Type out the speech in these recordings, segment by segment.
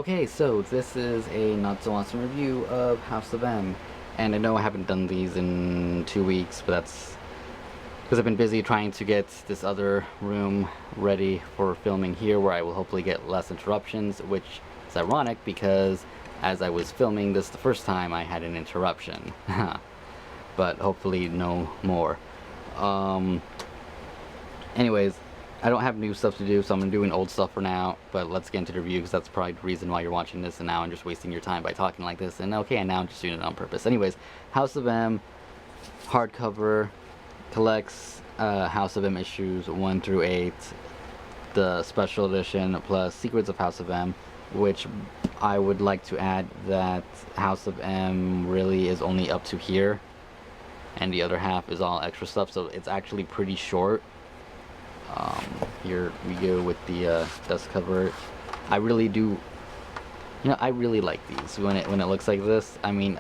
Okay, so this is a not so awesome review of House of M. And I know I haven't done these in 2 weeks, but that's because I've been busy trying to get this other room ready for filming here, where I will hopefully get less interruptions, which is ironic because as I was filming this the first time, I had an interruption. But hopefully no more. Anyways, I don't have new stuff to do, so I'm doing old stuff for now, but let's get into the review, because that's probably the reason why you're watching this, and now I'm just wasting your time by talking like this, and okay, and now I'm just doing it on purpose. Anyways, House of M, hardcover, collects House of M issues 1 through 8, the special edition, plus Secrets of House of M, which I would like to add that House of M really is only up to here, and the other half is all extra stuff, so it's actually pretty short. Here we go with the dust cover. I really do, I really like these when it looks like this. I mean,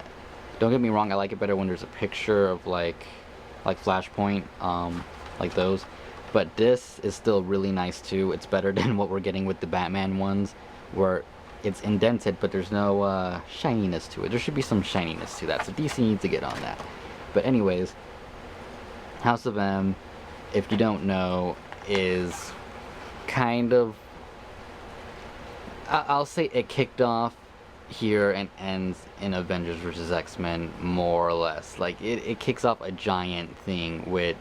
don't get me wrong, I like it better when there's a picture of like Flashpoint, like those. But this is still really nice too. It's better than what we're getting with the Batman ones, where it's indented, but there's no shininess to it. There should be some shininess to that, so DC needs to get on that. But anyways, House of M, if you don't know, is kind of, I'll say it kicked off here and ends in Avengers vs. X-Men, more or less. Like, it kicks off a giant thing with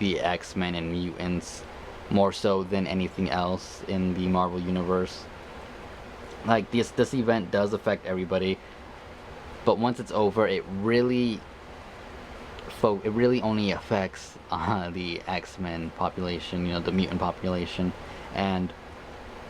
the X-Men and mutants, more so than anything else in the Marvel Universe. Like, this event does affect everybody, but once it's over, it really only affects the X-Men population, the mutant population. And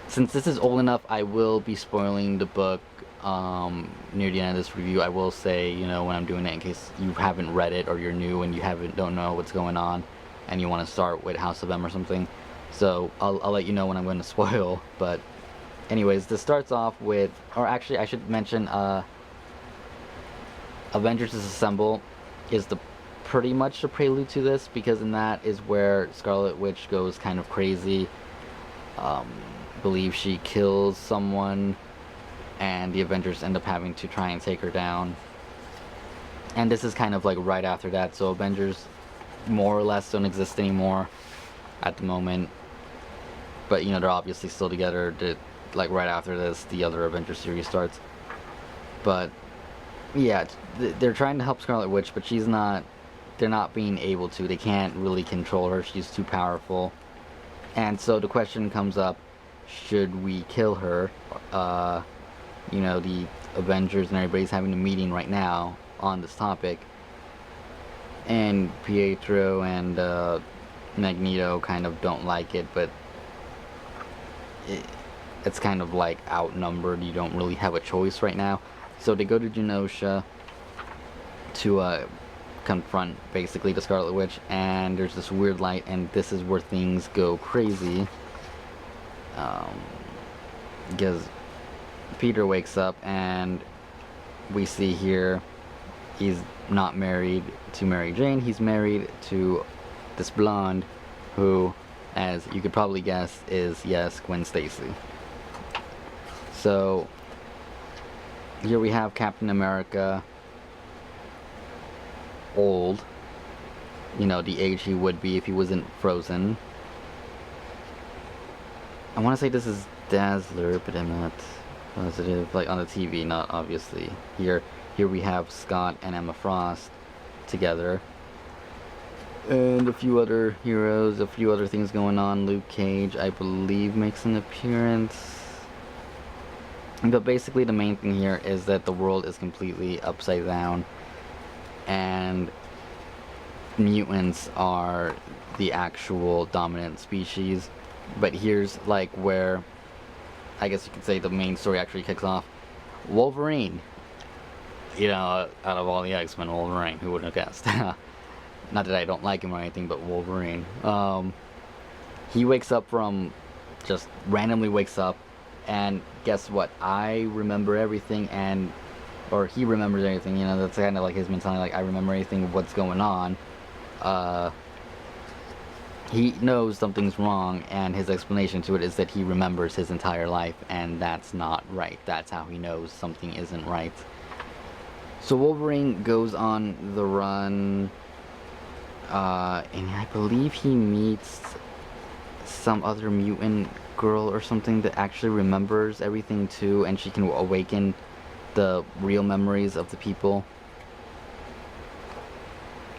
since this is old enough, I will be spoiling the book near the end of this review. I will say, when I'm doing it, in case you haven't read it or you're new and you don't know what's going on and you want to start with House of M or something. So I'll let you know when I'm going to spoil. But anyways, this starts off with, or actually I should mention, Avengers Assemble is pretty much the prelude to this, because in that is where Scarlet Witch goes kind of crazy. Believe she kills someone, and the Avengers end up having to try and take her down. And this is kind of like right after that, so Avengers more or less don't exist anymore at the moment. But they're obviously still together. Like right after this, the other Avengers series starts. But yeah, they're trying to help Scarlet Witch, but they're not being able to. They can't really control her. She's too powerful. And so the question comes up, should we kill her? The Avengers and everybody's having a meeting right now on this topic. And Pietro and Magneto kind of don't like it, but it's kind of like outnumbered. You don't really have a choice right now. So they go to Genosha to confront basically the Scarlet Witch, and there's this weird light, and this is where things go crazy, because Peter wakes up and we see here he's not married to Mary Jane, he's married to this blonde who, as you could probably guess, is, yes, Gwen Stacy. So here we have Captain America, old, the age he would be if he wasn't frozen. I want to say this is Dazzler, but I'm not positive. Like on the TV, not obviously. Here we have Scott and Emma Frost together, and a few other heroes, a few other things going on. Luke Cage, I believe, makes an appearance. But basically the main thing here is that the world is completely upside down, and mutants are the actual dominant species. But here's like where I guess you could say the main story actually kicks off. Wolverine, out of all the X-Men, Wolverine, who would have guessed? Not that I don't like him or anything, but Wolverine. He wakes up just randomly wakes up, and guess what? I remember everything, or he remembers everything. That's kind of like his mentality. Like, I remember everything of what's going on. he knows something's wrong, and his explanation to it is that he remembers his entire life, and that's not right. That's how he knows something isn't right. So Wolverine goes on the run, and I believe he meets some other mutant girl or something that actually remembers everything too, and she can awaken the real memories of the people.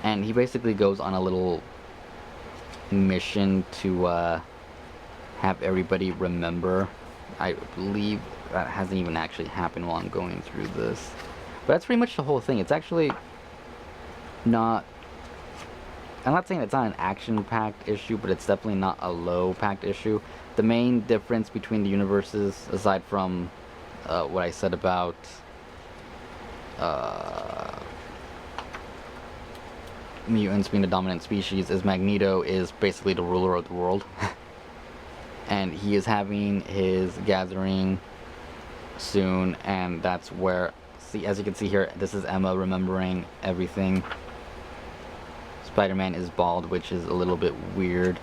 And he basically goes on a little mission to have everybody remember. I believe that hasn't even actually happened while I'm going through this. But that's pretty much the whole thing. It's actually not... I'm not saying it's not an action-packed issue, but it's definitely not a low-packed issue. The main difference between the universes, aside from what I said about mutants being the dominant species, is Magneto is basically the ruler of the world. And he is having his gathering soon, and that's where, see, as you can see here, this is Emma remembering everything. Spider-Man is bald, which is a little bit weird.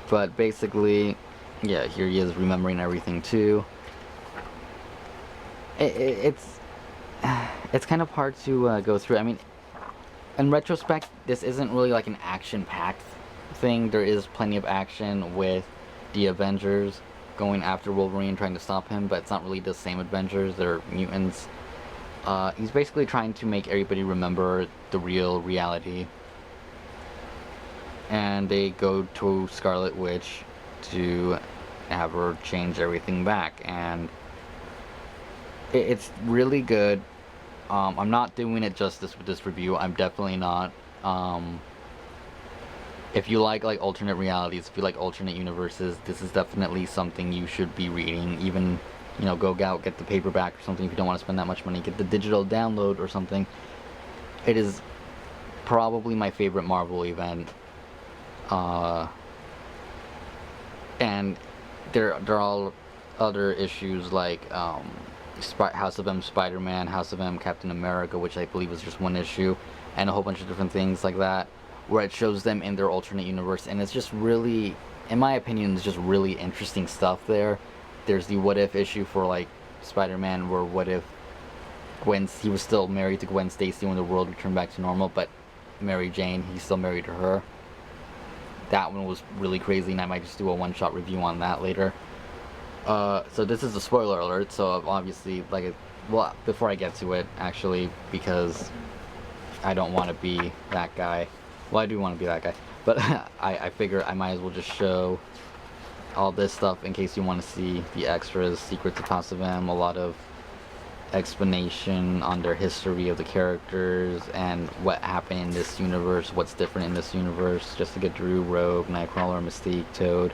But basically, yeah, here he is remembering everything too. It's kind of hard to go through. I mean, in retrospect, this isn't really like an action-packed thing. There is plenty of action with the Avengers going after Wolverine, trying to stop him, but it's not really the same Avengers. They're mutants. He's basically trying to make everybody remember the real reality. And they go to Scarlet Witch to have her change everything back. And it's really good. I'm not doing it justice with this review. I'm definitely not. If you like alternate realities, if you like alternate universes, this is definitely something you should be reading. Even, you know, go out, get the paperback or something if you don't want to spend that much money. Get the digital download or something. It is probably my favorite Marvel event. And there are all other issues like House of M Spider-Man, House of M Captain America, which I believe is just one issue, and a whole bunch of different things like that, where it shows them in their alternate universe, and it's just really, in my opinion, it's just really interesting stuff there. There's the what if issue for like Spider-Man, where what if he was still married to Gwen Stacy when the world returned back to normal, but Mary Jane, he's still married to her. That one was really crazy, and I might just do a one-shot review on that later. So this is a spoiler alert, so obviously, well, before I get to it, actually, because I don't want to be that guy. Well, I do want to be that guy, but I figure I might as well just show all this stuff in case you want to see the extras, Secrets of House of M, a lot of explanation on their history of the characters and what happened in this universe, what's different in this universe, just to get Drew, Rogue, Nightcrawler, Mystique, Toad,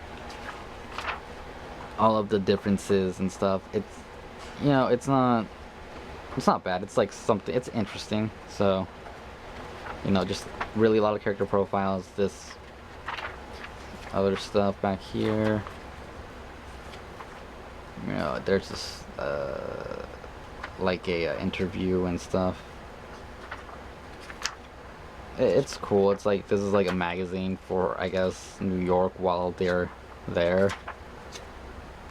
all of the differences and stuff. It's, you know, it's not bad. It's like something, it's interesting. So, you know, just really a lot of character profiles. This other stuff back here, you know, there's this like a interview and stuff. It's cool. It's like, this is like a magazine for, I guess, New York while they're there.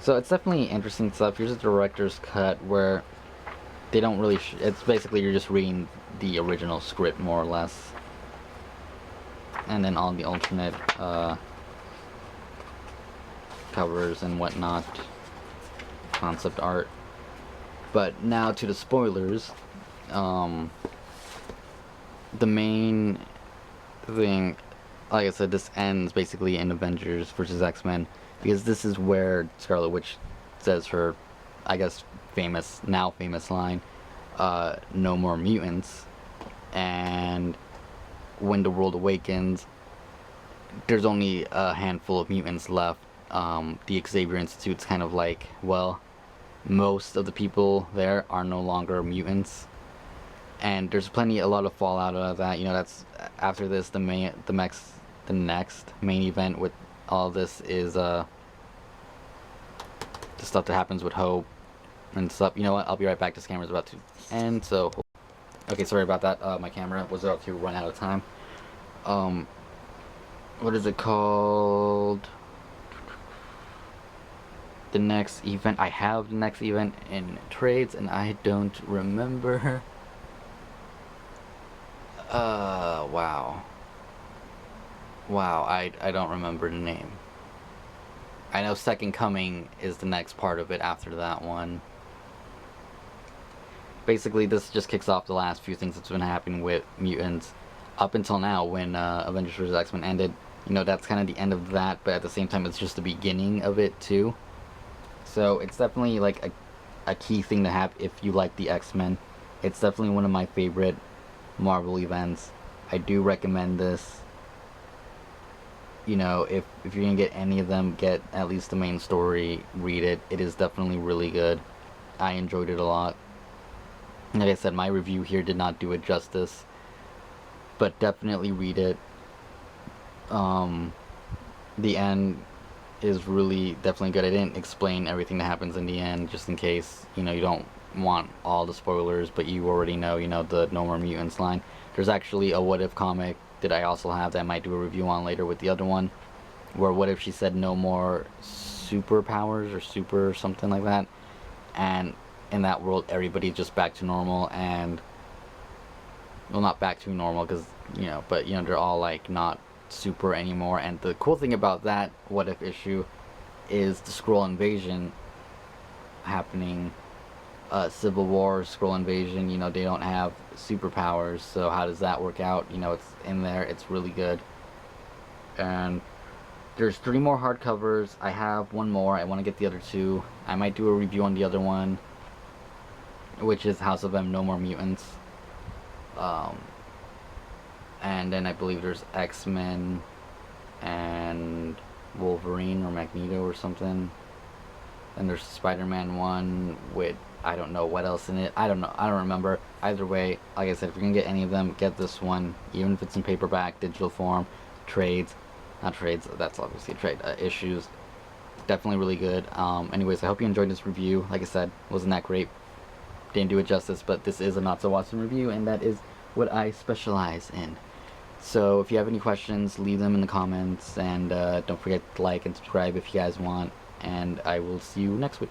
So it's definitely interesting stuff. Here's a director's cut where they don't really it's basically you're just reading the original script more or less, and then all the alternate covers and whatnot, concept art. But now to the spoilers. The main thing, like I said, this ends basically in Avengers versus X-Men, because this is where Scarlet Witch says her, I guess, now famous line, no more mutants. And when the world awakens, there's only a handful of mutants left. The Xavier Institute's kind of like, well, most of the people there are no longer mutants. And there's a lot of fallout out of that. You know, that's after this, the next main event with all this is the stuff that happens with Hope and stuff. You know what? I'll be right back. This camera's about to end, so okay, sorry about that. My camera was about to run out of time. what is it called? The next event. I have the next event in trades, and I don't remember. Wow. Wow, I don't remember the name. I know Second Coming is the next part of it after that one. Basically, this just kicks off the last few things that's been happening with mutants up until now when Avengers vs. X-Men ended. You know, that's kind of the end of that, but at the same time, it's just the beginning of it, too. So, it's definitely, like, a key thing to have if you like the X-Men. It's definitely one of my favorite Marvel events. I do recommend this. You know, if you're gonna get any of them, get at least the main story, read it. It is definitely really good. I enjoyed it a lot. Like I said, my review here did not do it justice, but definitely read it. The end is really definitely good. I didn't explain everything that happens in the end, just in case, you know, you don't want all the spoilers, but you already know, you know, the No More Mutants line. There's actually a What If comic that I also have that I might do a review on later with the other one, where what if she said no more superpowers or super something like that, and in that world everybody's just back to normal, and well, not back to normal because, you know, but you know, they're all like not super anymore. And the cool thing about that what if issue is the Skrull invasion happening. Civil War, Skrull invasion, you know, they don't have superpowers, so how does that work out? You know, it's in there, it's really good. And there's 3 more hardcovers. I have 1 more. I want to get the other 2. I might do a review on the other one, which is House of M, No More Mutants. And then I believe there's X-Men and Wolverine or Magneto or something. And there's Spider-Man 1 with I don't know what else in it. I don't know. I don't remember. Either way, like I said, if you're gonna get any of them, get this one. Even if it's in paperback, digital form, trades, not trades. That's obviously a trade. Issues, definitely really good. Anyways, I hope you enjoyed this review. Like I said, wasn't that great. Didn't do it justice, but this is a not so awesome review, and that is what I specialize in. So if you have any questions, leave them in the comments, and don't forget to like and subscribe if you guys want. And I will see you next week.